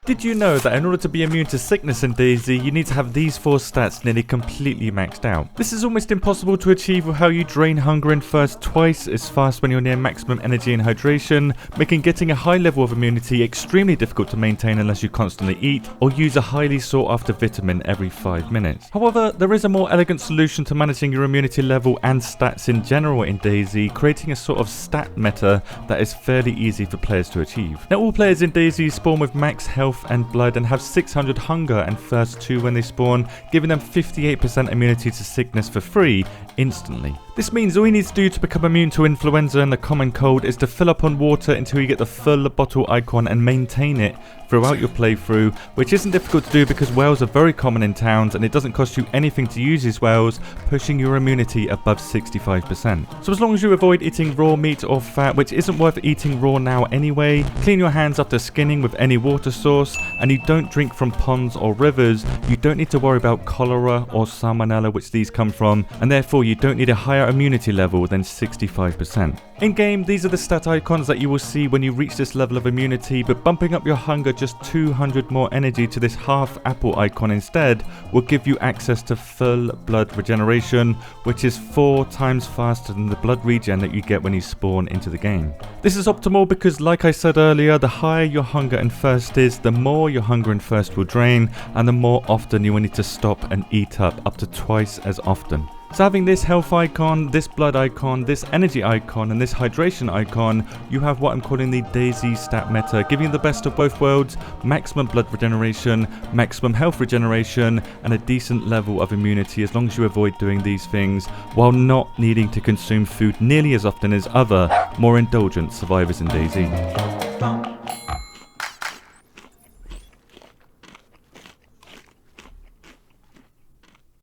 Did you know that in order to be immune to sickness in DayZ, you need to have these 4 stats nearly completely maxed out? This is almost impossible to achieve with how you drain hunger and thirst twice as fast when you're near maximum energy and hydration, making getting a high level of immunity extremely difficult to maintain unless you constantly eat or use a highly sought after vitamin every 5 minutes. However, there is a more elegant solution to managing your immunity level and stats in general in DayZ, creating a sort of stat meta that is fairly easy for players to achieve. Now, all players in DayZ spawn with max health and blood and have 600 hunger and thirst too when they spawn, giving them 58% immunity to sickness for free instantly. This means all you need to do to become immune to influenza and the common cold is to fill up on water until you get the full bottle icon and maintain it throughout your playthrough, which isn't difficult to do because wells are very common in towns and it doesn't cost you anything to use these wells, pushing your immunity above 65%. So as long as you avoid eating raw meat or fat, which isn't worth eating raw now anyway, clean your hands after skinning with any water source, and you don't drink from ponds or rivers, you don't need to worry about cholera or salmonella, which these come from, and therefore you don't need a higher immunity level than 65%. In game, these are the stat icons that you will see when you reach this level of immunity, but bumping up your hunger just 200 more energy to this half apple icon instead will give you access to full blood regeneration, which is 4 times faster than the blood regen that you get when you spawn into the game. This is optimal because, like I said earlier, the higher your hunger and thirst is, the more your hunger and thirst will drain, and the more often you will need to stop and eat up to twice as often. So having this health icon, this blood icon, this energy icon, and this hydration icon, you have what I'm calling the DayZ stat meta, giving you the best of both worlds: maximum blood regeneration, maximum health regeneration, and a decent level of immunity as long as you avoid doing these things, while not needing to consume food nearly as often as other, more indulgent survivors in DayZ.